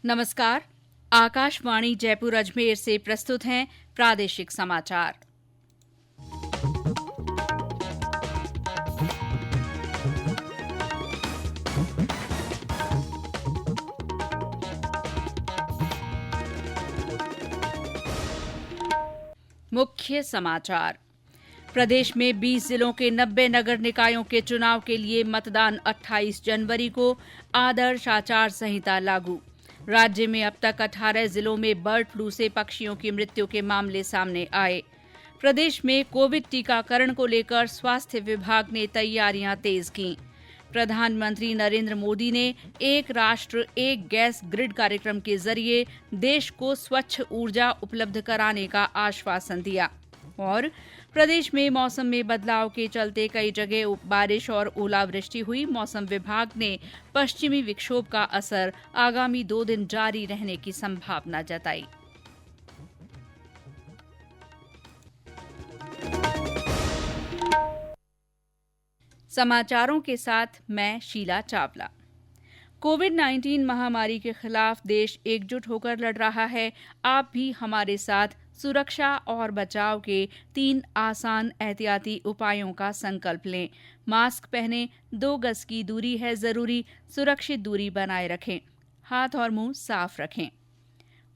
नमस्कार। आकाशवाणी जयपुर अजमेर से प्रस्तुत हैं प्रादेशिक समाचार। मुख्य समाचार। प्रदेश में 20 जिलों के 90 नगर निकायों के चुनाव के लिए मतदान 28 जनवरी को। आदर्श आचार संहिता लागू। राज्य में अब तक 18 जिलों में बर्ड फ्लू से पक्षियों की मृत्यु के मामले सामने आए। प्रदेश में कोविड टीकाकरण को लेकर स्वास्थ्य विभाग ने तैयारियां तेज की। प्रधानमंत्री नरेंद्र मोदी ने एक राष्ट्र एक गैस ग्रिड कार्यक्रम के जरिए देश को स्वच्छ ऊर्जा उपलब्ध कराने का आश्वासन दिया। और प्रदेश में मौसम में बदलाव के चलते कई जगह बारिश और ओलावृष्टि हुई। मौसम विभाग ने पश्चिमी विक्षोभ का असर आगामी 2 दिन जारी रहने की संभावना जताई। समाचारों के साथ मैं शीला चावला। कोविड-19 महामारी के खिलाफ देश एकजुट होकर लड़ रहा है। आप भी हमारे साथ सुरक्षा और बचाव के 3 आसान एहतियाती उपायों का संकल्प लें। मास्क पहनें, 2 गज की दूरी है जरूरी, सुरक्षित दूरी बनाए रखें, हाथ और मुंह साफ रखें।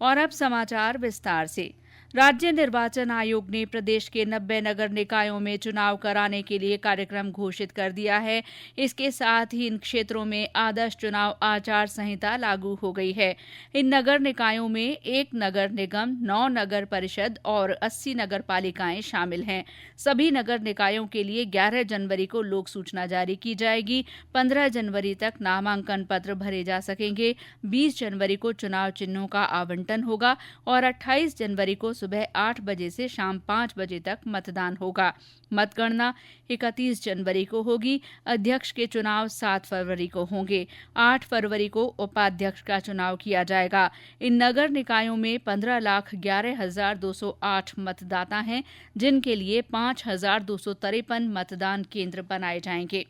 और अब समाचार विस्तार से। राज्य निर्वाचन आयोग ने प्रदेश के 90 नगर निकायों में चुनाव कराने के लिए कार्यक्रम घोषित कर दिया है। इसके साथ ही इन क्षेत्रों में आदर्श चुनाव आचार संहिता लागू हो गई है। इन नगर निकायों में 1 नगर निगम, 9 नगर परिषद और 80 नगर पालिकाएं शामिल हैं। सभी नगर निकायों के लिए 11 जनवरी को लोक सूचना जारी की जाएगी। 15 जनवरी तक नामांकन पत्र भरे जा सकेंगे। 20 जनवरी को चुनाव चिन्हों का आवंटन होगा और 28 जनवरी को सुबह 8 बजे से शाम 5 बजे तक मतदान होगा। मतगणना 31 जनवरी को होगी। अध्यक्ष के चुनाव 7 फरवरी को होंगे। 8 फरवरी को उपाध्यक्ष का चुनाव किया जाएगा। इन नगर निकायों में 15,11,208 मतदाता हैं, जिनके लिए 5,253 मतदान केंद्र बनाए जाएंगे।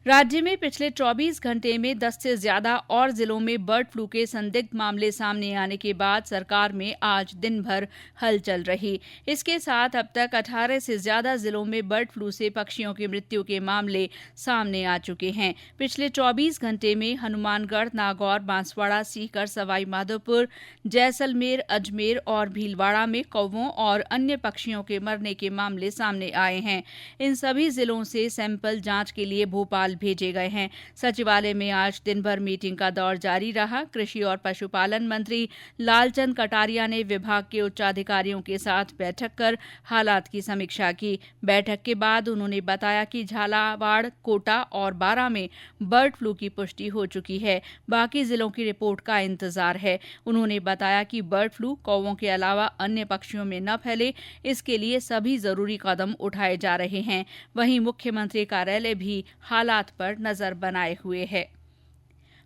राज्य में पिछले 24 घंटे में 10 से ज्यादा और जिलों में बर्ड फ्लू के संदिग्ध मामले सामने आने के बाद सरकार में आज दिन भर हलचल रही। इसके साथ अब तक 18 से ज्यादा जिलों में बर्ड फ्लू से पक्षियों की मृत्यु के मामले सामने आ चुके हैं। पिछले 24 घंटे में हनुमानगढ़, नागौर, बांसवाड़ा, सीकर, सवाई माधोपुर, जैसलमेर, अजमेर और भीलवाड़ा में कौवों और अन्य पक्षियों के मरने के मामले सामने आए हैं। इन सभी जिलों से सैंपल जांच के लिए भोपाल भेजे गए हैं। सचिवालय में आज दिन भर मीटिंग का दौर जारी रहा। कृषि और पशुपालन मंत्री लालचंद कटारिया ने विभाग के उच्चाधिकारियों के साथ बैठक कर हालात की समीक्षा की। बैठक के बाद उन्होंने बताया कि झालावाड़, कोटा और बारां में बर्ड फ्लू की पुष्टि हो चुकी है। बाकी जिलों की रिपोर्ट का इंतजार है। उन्होंने बताया कि बर्ड फ्लू कौवों के अलावा अन्य पक्षियों में न फैले, इसके लिए सभी जरूरी कदम उठाए जा रहे हैं। वहीं मुख्यमंत्री कार्यालय भी हालात पर नजर बनाए हुए है।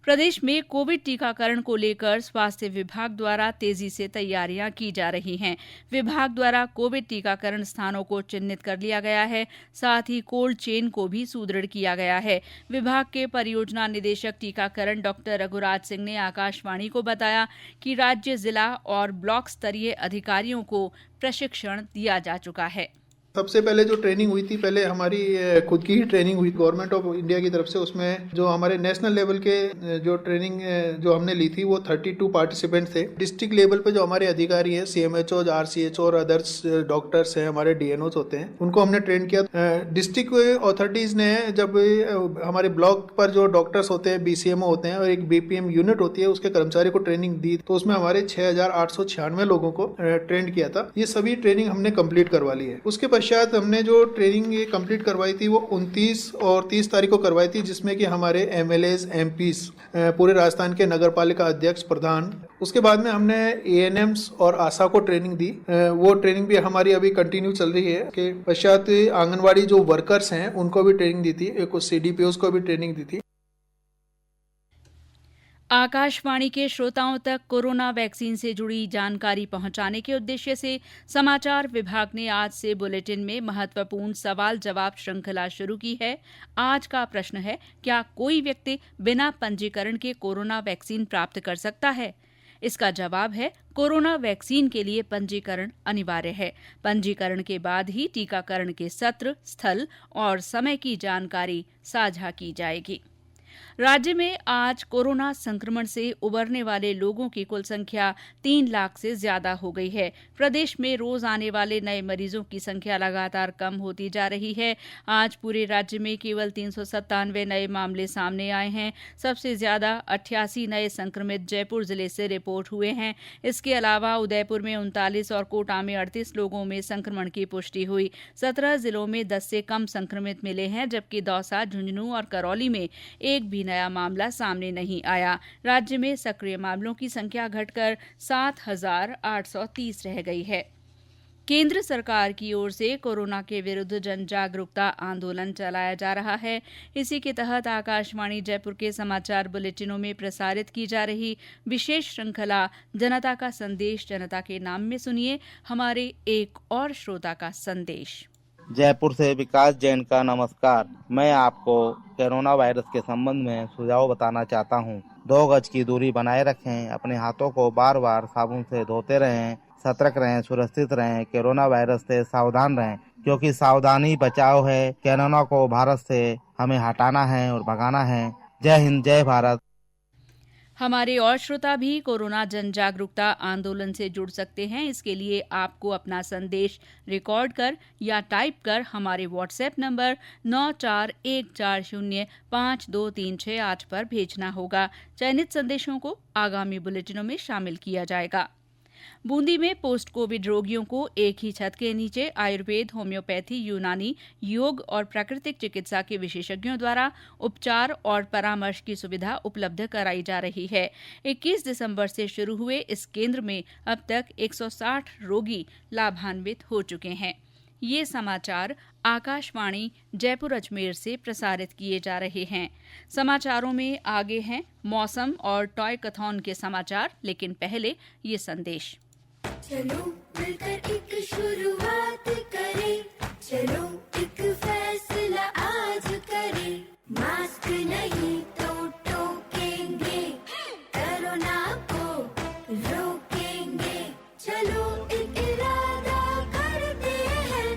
प्रदेश में कोविड टीकाकरण को लेकर स्वास्थ्य विभाग द्वारा तेजी से तैयारियां की जा रही हैं। विभाग द्वारा कोविड टीकाकरण स्थानों को चिन्हित कर लिया गया है। साथ ही कोल्ड चेन को भी सुदृढ़ किया गया है। विभाग के परियोजना निदेशक टीकाकरण डॉक्टर रघुराज सिंह ने आकाशवाणी को बताया कि राज्य, जिला और ब्लॉक स्तरीय अधिकारियों को प्रशिक्षण दिया जा चुका है। सबसे पहले जो ट्रेनिंग हुई थी, पहले हमारी खुद की ही ट्रेनिंग हुई गवर्नमेंट ऑफ इंडिया की तरफ से। उसमें जो हमारे नेशनल लेवल के जो ट्रेनिंग जो हमने ली थी वो 32 पार्टिसिपेंट थे। डिस्ट्रिक्ट लेवल पे जो हमारे अधिकारी हैं, CMHO, RCHO और अदर्स डॉक्टर्स हैं, हमारे DNOs होते हैं, उनको हमने ट्रेन किया। डिस्ट्रिक्ट ऑथोरिटीज ने जब हमारे ब्लॉक पर जो डॉक्टर्स होते हैं, BCMO होते हैं और एक BPM यूनिट होती है, उसके कर्मचारी को ट्रेनिंग दी, तो उसमें हमारे 6,896 लोगों को ट्रेन किया था। ये सभी ट्रेनिंग हमने कंप्लीट करवा ली है। उसके पश्चात हमने जो ट्रेनिंग ये कंप्लीट करवाई थी वो 29 और 30 तारीख को करवाई थी, जिसमें कि हमारे MLAs, MPs, पूरे राजस्थान के नगर पालिका अध्यक्ष, प्रधान। उसके बाद में हमने ANMs और आशा को ट्रेनिंग दी। वो ट्रेनिंग भी हमारी अभी कंटिन्यू चल रही है। के पश्चात आंगनवाड़ी जो वर्कर्स हैं उनको भी ट्रेनिंग दी थी, एक CDPOs को भी ट्रेनिंग दी थी। आकाशवाणी के श्रोताओं तक कोरोना वैक्सीन से जुड़ी जानकारी पहुंचाने के उद्देश्य से समाचार विभाग ने आज से बुलेटिन में महत्वपूर्ण सवाल जवाब श्रृंखला शुरू की है। आज का प्रश्न है, क्या कोई व्यक्ति बिना पंजीकरण के कोरोना वैक्सीन प्राप्त कर सकता है? इसका जवाब है, कोरोना वैक्सीन के लिए पंजीकरण अनिवार्य है। पंजीकरण के बाद ही टीकाकरण के सत्र, स्थल और समय की जानकारी साझा की जाएगी। राज्य में आज कोरोना संक्रमण से उबरने वाले लोगों की कुल संख्या 3 लाख से ज्यादा हो गई है। प्रदेश में रोज आने वाले नए मरीजों की संख्या लगातार कम होती जा रही है। आज पूरे राज्य में केवल 397 नए मामले सामने आए हैं। सबसे ज्यादा 88 नए संक्रमित जयपुर जिले से रिपोर्ट हुए हैं। इसके अलावा उदयपुर में 39 और कोटा में 38 लोगों में संक्रमण की पुष्टि हुई। 17 जिलों में 10 से कम संक्रमित मिले हैं, जबकि दौसा, झुंझुनू और करौली में एक भी नया मामला सामने नहीं आया। राज्य में सक्रिय मामलों की संख्या घटकर 7,830 रह गई है। केंद्र सरकार की ओर से कोरोना के विरुद्ध जन जागरूकता आंदोलन चलाया जा रहा है। इसी के तहत आकाशवाणी जयपुर के समाचार बुलेटिनों में प्रसारित की जा रही विशेष श्रृंखला जनता का संदेश जनता के नाम में सुनिए हमारे एक और श्रोता का संदेश। जयपुर से विकास जैन का नमस्कार। मैं आपको कोरोना वायरस के संबंध में सुझाव बताना चाहता हूं। 2 गज की दूरी बनाए रखें, अपने हाथों को बार बार साबुन से धोते रहें, सतर्क रहें, सुरक्षित रहें, कोरोना वायरस से सावधान रहें, क्योंकि सावधानी बचाव है। कोरोना को भारत से हमें हटाना है और भगाना है। जय हिंद, जय भारत। हमारे और श्रोता भी कोरोना जन जागरूकता आंदोलन से जुड़ सकते हैं। इसके लिए आपको अपना संदेश रिकॉर्ड कर या टाइप कर हमारे व्हाट्सएप नंबर 9414052368 पर भेजना होगा। चयनित संदेशों को आगामी बुलेटिनों में शामिल किया जाएगा। बूंदी में पोस्ट कोविड रोगियों को एक ही छत के नीचे आयुर्वेद, होम्योपैथी, यूनानी, योग और प्राकृतिक चिकित्सा के विशेषज्ञों द्वारा उपचार और परामर्श की सुविधा उपलब्ध कराई जा रही है। 21 दिसंबर से शुरू हुए इस केंद्र में अब तक 160 रोगी लाभान्वित हो चुके हैं। ये समाचार आकाशवाणी जयपुर अजमेर से प्रसारित किए जा रहे हैं। समाचारों में आगे हैं मौसम और टॉय कथॉन के समाचार, लेकिन पहले ये संदेश। चलो मिलकर एक शुरुआत करें, चलो एक फैसला आज करें, मास्क नहीं तो टोकेंगे, कोरोना को रोकेंगे, चलो एक इरादा करते हैं,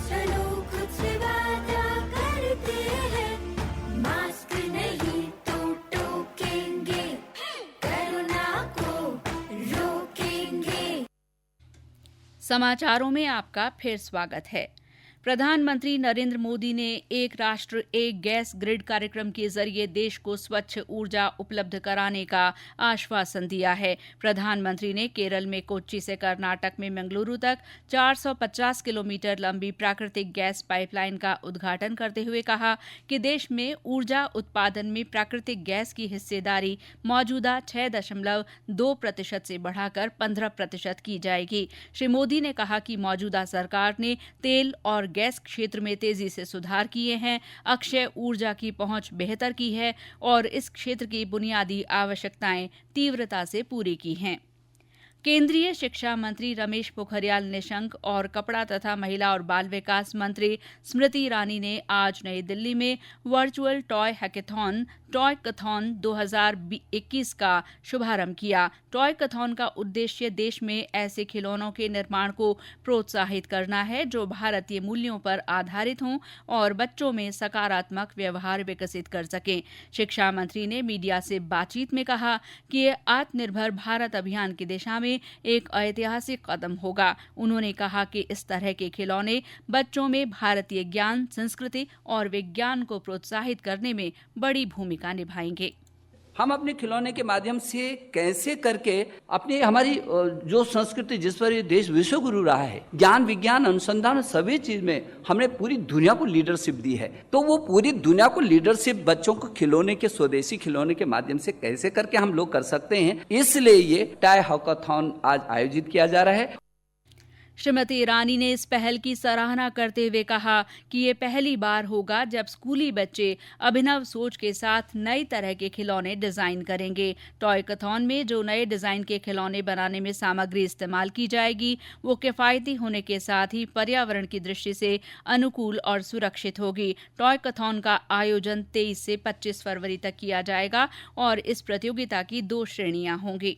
चलो कुछ वादा करते हैं, मास्क नहीं तो टोकेंगे, कोरोना को रोकेंगे। समाचारों में आपका फिर स्वागत है। प्रधानमंत्री नरेंद्र मोदी ने एक राष्ट्र एक गैस ग्रिड कार्यक्रम के जरिए देश को स्वच्छ ऊर्जा उपलब्ध कराने का आश्वासन दिया है। प्रधानमंत्री ने केरल में कोच्चि से कर्नाटक में मंगलुरु तक 450 किलोमीटर लंबी प्राकृतिक गैस पाइपलाइन का उद्घाटन करते हुए कहा कि देश में ऊर्जा उत्पादन में प्राकृतिक गैस की हिस्सेदारी मौजूदा 6.2% से बढ़ाकर 15% की जाएगी। श्री मोदी ने कहा कि मौजूदा सरकार ने तेल और गैस क्षेत्र में तेजी से सुधार किए हैं, अक्षय ऊर्जा की पहुंच बेहतर की है और इस क्षेत्र की बुनियादी आवश्यकताएं तीव्रता से पूरी की हैं। केंद्रीय शिक्षा मंत्री रमेश पोखरियाल निशंक और कपड़ा तथा महिला और बाल विकास मंत्री स्मृति ईरानी ने आज नई दिल्ली में वर्चुअल टॉय हैकेथॉन टॉय कथॉन 2021 का शुभारंभ किया। टॉय कथॉन का उद्देश्य देश में ऐसे खिलौनों के निर्माण को प्रोत्साहित करना है जो भारतीय मूल्यों पर आधारित हों और बच्चों में सकारात्मक व्यवहार विकसित कर सकें। शिक्षा मंत्री ने मीडिया से बातचीत में कहा कि ये आत्मनिर्भर भारत अभियान की दिशा में एक ऐतिहासिक कदम होगा। उन्होंने कहा कि इस तरह के खिलौने बच्चों में भारतीय ज्ञान, संस्कृति और विज्ञान को प्रोत्साहित करने में बड़ी भूमिका निभाएंगे। हम अपने खिलौने के माध्यम से कैसे करके अपनी हमारी जो संस्कृति जिस पर ये देश विश्व गुरु रहा है, ज्ञान, विज्ञान, अनुसंधान सभी चीज में हमने पूरी दुनिया को लीडरशिप दी है, तो वो पूरी दुनिया को लीडरशिप बच्चों को खिलौने के, स्वदेशी खिलौने के माध्यम से कैसे करके हम लोग कर सकते हैं, इसलिए ये टॉय हैकाथॉन आज आयोजित किया जा रहा है। श्रीमती ईरानी ने इस पहल की सराहना करते हुए कहा कि ये पहली बार होगा जब स्कूली बच्चे अभिनव सोच के साथ नई तरह के खिलौने डिजाइन करेंगे। टॉयकथॉन में जो नए डिजाइन के खिलौने बनाने में सामग्री इस्तेमाल की जाएगी वो किफायती होने के साथ ही पर्यावरण की दृष्टि से अनुकूल और सुरक्षित होगी। टॉयकथॉन का आयोजन 23 से 25 फरवरी तक किया जाएगा और इस प्रतियोगिता की 2 श्रेणियां होंगी।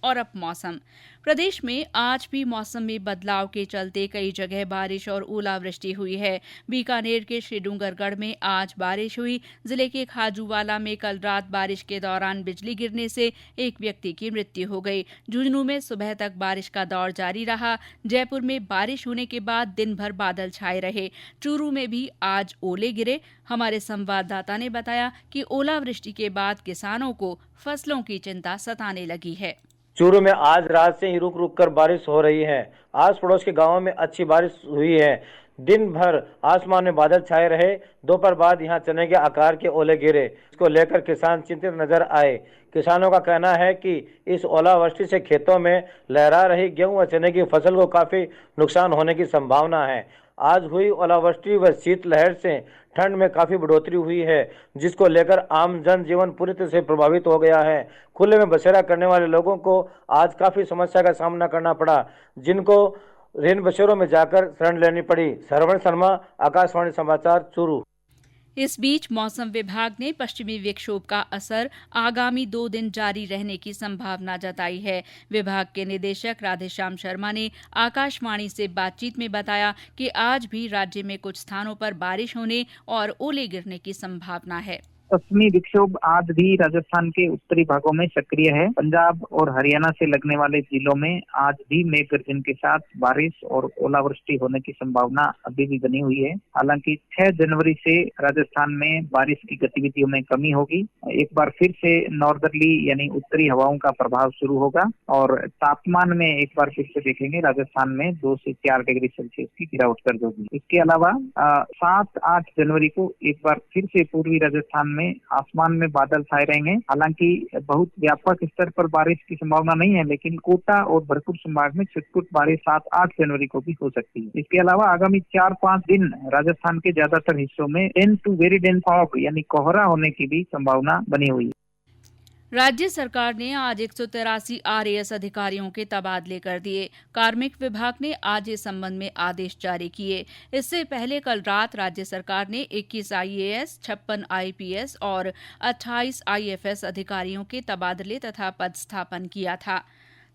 और अब मौसम। प्रदेश में आज भी मौसम में बदलाव के चलते कई जगह बारिश और ओलावृष्टि हुई है। बीकानेर के श्रीडूंगरगढ़ में आज बारिश हुई। जिले के खाजूवाला में कल रात बारिश के दौरान बिजली गिरने से एक व्यक्ति की मृत्यु हो गई। झुंझुनू में सुबह तक बारिश का दौर जारी रहा। जयपुर में बारिश होने के बाद दिन भर बादल छाए रहे। चूरू में भी आज ओले गिरे। हमारे संवाददाता ने बताया कि ओलावृष्टि के बाद किसानों को फसलों की चिंता सताने लगी है। चूरू में आज रात से ही रुक रुक कर बारिश हो रही है। आस पड़ोस के गांवों में अच्छी बारिश हुई है। दिन भर आसमान में बादल छाए रहे। दोपहर बाद यहां चने के आकार के ओले गिरे। इसको लेकर किसान चिंतित नजर आए। किसानों का कहना है कि इस ओलावृष्टि से खेतों में लहरा रही गेहूं व चने की फसल को काफी नुकसान होने की संभावना है। आज हुई ओलावृष्टि व शीतलहर से ठंड में काफी बढ़ोतरी हुई है, जिसको लेकर आम जनजीवन पूरी तरह से प्रभावित हो गया है। खुले में बसेरा करने वाले लोगों को आज काफी समस्या का सामना करना पड़ा, जिनको रेन बसेरों में जाकर शरण लेनी पड़ी। सरवण शर्मा, आकाशवाणी समाचार, चूरू। इस बीच मौसम विभाग ने पश्चिमी विक्षोभ का असर आगामी 2 दिन जारी रहने की संभावना जताई है। विभाग के निदेशक राधेश्याम शर्मा ने आकाशवाणी से बातचीत में बताया कि आज भी राज्य में कुछ स्थानों पर बारिश होने और ओले गिरने की संभावना है। पश्चिमी विक्षोभ आज भी राजस्थान के उत्तरी भागों में सक्रिय है। पंजाब और हरियाणा से लगने वाले जिलों में आज भी मेघ गर्जन के साथ बारिश और ओलावृष्टि होने की संभावना अभी भी बनी हुई है। हालांकि 6 जनवरी से राजस्थान में बारिश की गतिविधियों में कमी होगी। एक बार फिर से नॉर्दर्ली यानी उत्तरी हवाओं का प्रभाव शुरू होगा और तापमान में एक बार फिर से देखेंगे राजस्थान में 2 से 4 डिग्री सेल्सियस की गिरावट दर्ज होगी। इसके अलावा 7-8 जनवरी को एक बार फिर से पूर्वी राजस्थान में आसमान में बादल छाए रहेंगे। हालांकि बहुत व्यापक स्तर पर बारिश की संभावना नहीं है, लेकिन कोटा और भरतपुर संभाग में छिटपुट बारिश 7-8 जनवरी को भी हो सकती है। इसके अलावा आगामी 4-5 दिन राजस्थान के ज्यादातर हिस्सों में dense to very dense fog यानी कोहरा होने की भी संभावना बनी हुई है। राज्य सरकार ने आज 183 आरएएस अधिकारियों के तबादले कर दिए। कार्मिक विभाग ने आज इस संबंध में आदेश जारी किए। इससे पहले कल रात राज्य सरकार ने 21 आईएएस, 56 आईपीएस और 28 आईएफएस अधिकारियों के तबादले तथा पदस्थापन किया था।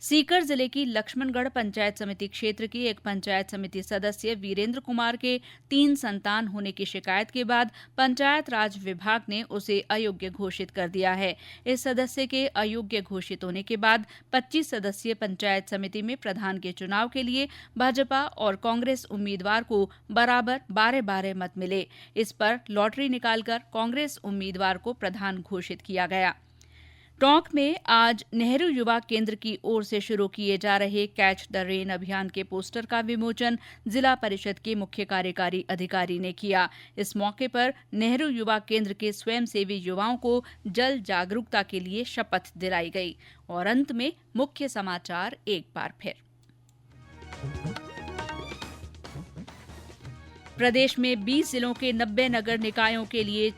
सीकर जिले की लक्ष्मणगढ़ पंचायत समिति क्षेत्र के एक पंचायत समिति सदस्य वीरेंद्र कुमार के 3 संतान होने की शिकायत के बाद पंचायत राज विभाग ने उसे अयोग्य घोषित कर दिया है। इस सदस्य के अयोग्य घोषित होने के बाद 25 सदस्यीय पंचायत समिति में प्रधान के चुनाव के लिए भाजपा और कांग्रेस उम्मीदवार को बराबर 12-12 मत मिले। इस पर लॉटरी निकालकर कांग्रेस उम्मीदवार को प्रधान घोषित किया गया। टोंक में आज नेहरू युवा केंद्र की ओर से शुरू किए जा रहे कैच द रेन अभियान के पोस्टर का विमोचन जिला परिषद के मुख्य कार्यकारी अधिकारी ने किया। इस मौके पर नेहरू युवा केंद्र के स्वयंसेवी युवाओं को जल जागरूकता के लिए शपथ दिलाई गई। और अंत में मुख्य समाचार एक बार फिर। प्रदेश में 20 जिलों के 90 नगर निकायों के लिए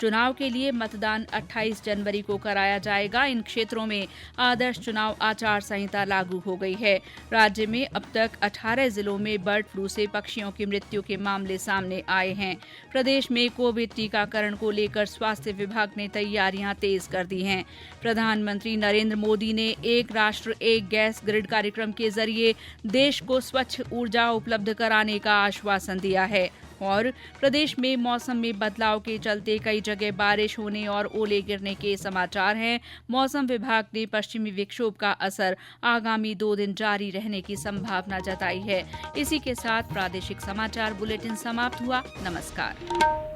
चुनाव के लिए मतदान 28 जनवरी को कराया जाएगा। इन क्षेत्रों में आदर्श चुनाव आचार संहिता लागू हो गई है। राज्य में अब तक 18 जिलों में बर्ड फ्लू से पक्षियों की मृत्यु के मामले सामने आए हैं। प्रदेश में कोविड टीकाकरण को लेकर स्वास्थ्य विभाग ने तैयारियां तेज कर दी हैं। प्रधानमंत्री नरेंद्र मोदी ने एक राष्ट्र एक गैस ग्रिड कार्यक्रम के जरिए देश को स्वच्छ ऊर्जा उपलब्ध कराने का आश्वासन दिया है। और प्रदेश में मौसम में बदलाव के चलते कई जगह बारिश होने और ओले गिरने के समाचार हैं। मौसम विभाग ने पश्चिमी विक्षोभ का असर आगामी 2 दिन जारी रहने की संभावना जताई है। इसी के साथ प्रादेशिक समाचार बुलेटिन समाप्त हुआ। नमस्कार।